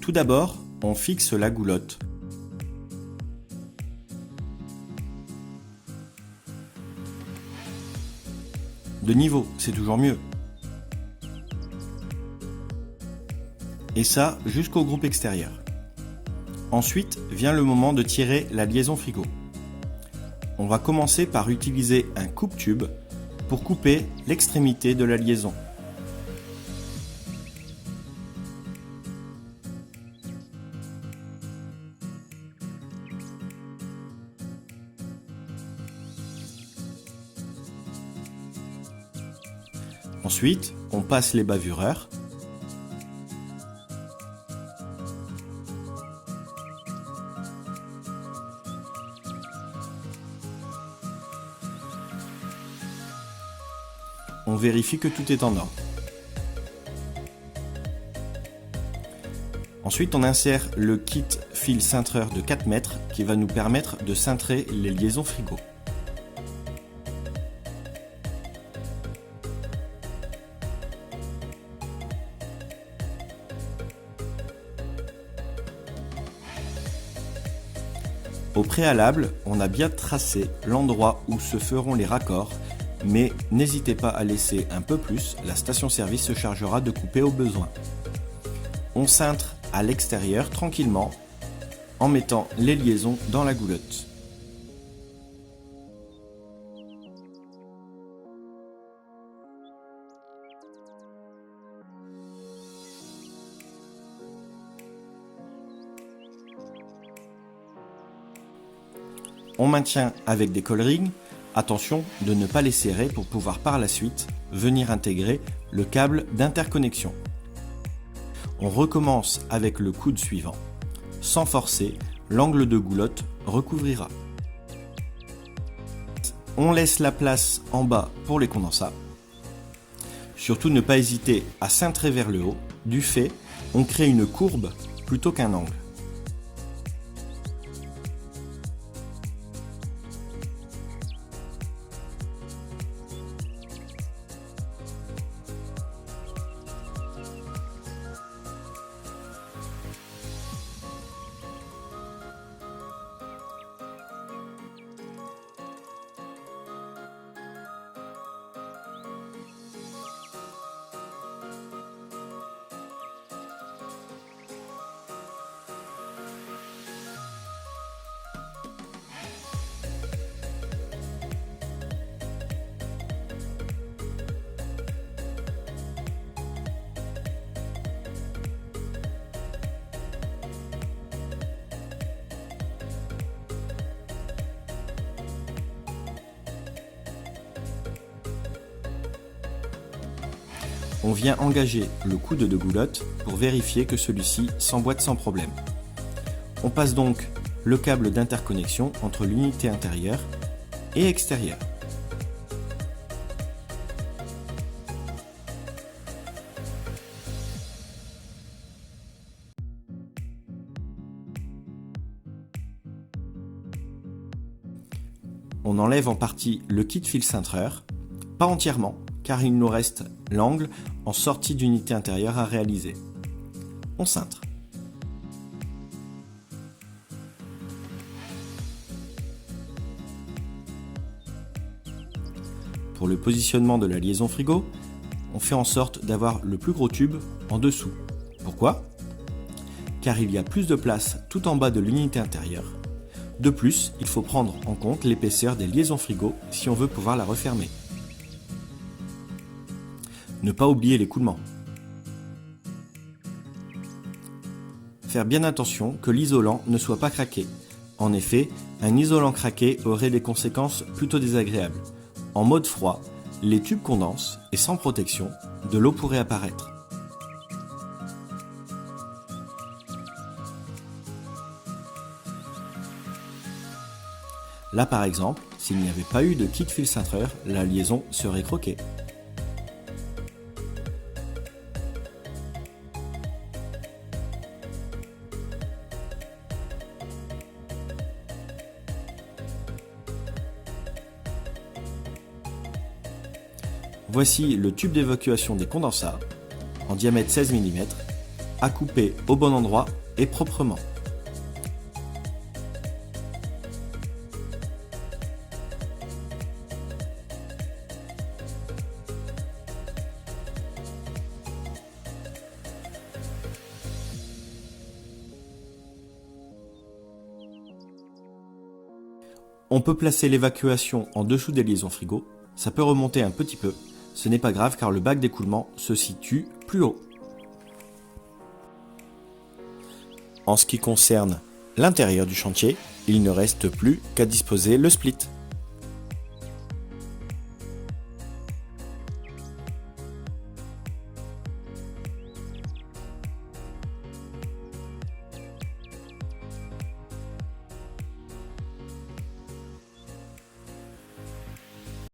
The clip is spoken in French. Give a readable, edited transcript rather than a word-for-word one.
Tout d'abord, on fixe la goulotte. De niveau, c'est toujours mieux. Et ça, jusqu'au groupe extérieur. Ensuite, vient le moment de tirer la liaison frigo. On va commencer par utiliser un coupe-tube pour couper l'extrémité de la liaison. Ensuite, on passe les bavureurs. On vérifie que tout est en ordre. Ensuite, on insère le kit fil cintreur de 4 mètres qui va nous permettre de cintrer les liaisons frigo. Au préalable, on a bien tracé l'endroit où se feront les raccords, mais n'hésitez pas à laisser un peu plus, la station-service se chargera de couper au besoin. On cintre à l'extérieur tranquillement en mettant les liaisons dans la goulotte. On maintient avec des coll-rings. Attention de ne pas les serrer pour pouvoir par la suite venir intégrer le câble d'interconnexion. On recommence avec le coude suivant. Sans forcer, l'angle de goulotte recouvrira. On laisse la place en bas pour les condensats. Surtout ne pas hésiter à cintrer vers le haut. Du fait, on crée une courbe plutôt qu'un angle. On vient engager le coude de goulotte pour vérifier que celui-ci s'emboîte sans problème. On passe donc le câble d'interconnexion entre l'unité intérieure et extérieure. On enlève en partie le kit fil cintreur, pas entièrement, car il nous reste l'angle en sortie d'unité intérieure à réaliser. On cintre. Pour le positionnement de la liaison frigo, on fait en sorte d'avoir le plus gros tube en dessous. Pourquoi ? Car il y a plus de place tout en bas de l'unité intérieure. De plus, il faut prendre en compte l'épaisseur des liaisons frigo si on veut pouvoir la refermer. Ne pas oublier l'écoulement. Faire bien attention que l'isolant ne soit pas craqué. En effet, un isolant craqué aurait des conséquences plutôt désagréables. En mode froid, les tubes condensent et sans protection, de l'eau pourrait apparaître. Là par exemple, s'il n'y avait pas eu de kit fil cintreur, la liaison serait croquée. Voici le tube d'évacuation des condensats en diamètre 16 mm à couper au bon endroit et proprement. On peut placer l'évacuation en dessous des liaisons frigo, ça peut remonter un petit peu, ce n'est pas grave car le bac d'écoulement se situe plus haut. En ce qui concerne l'intérieur du chantier, il ne reste plus qu'à disposer le split.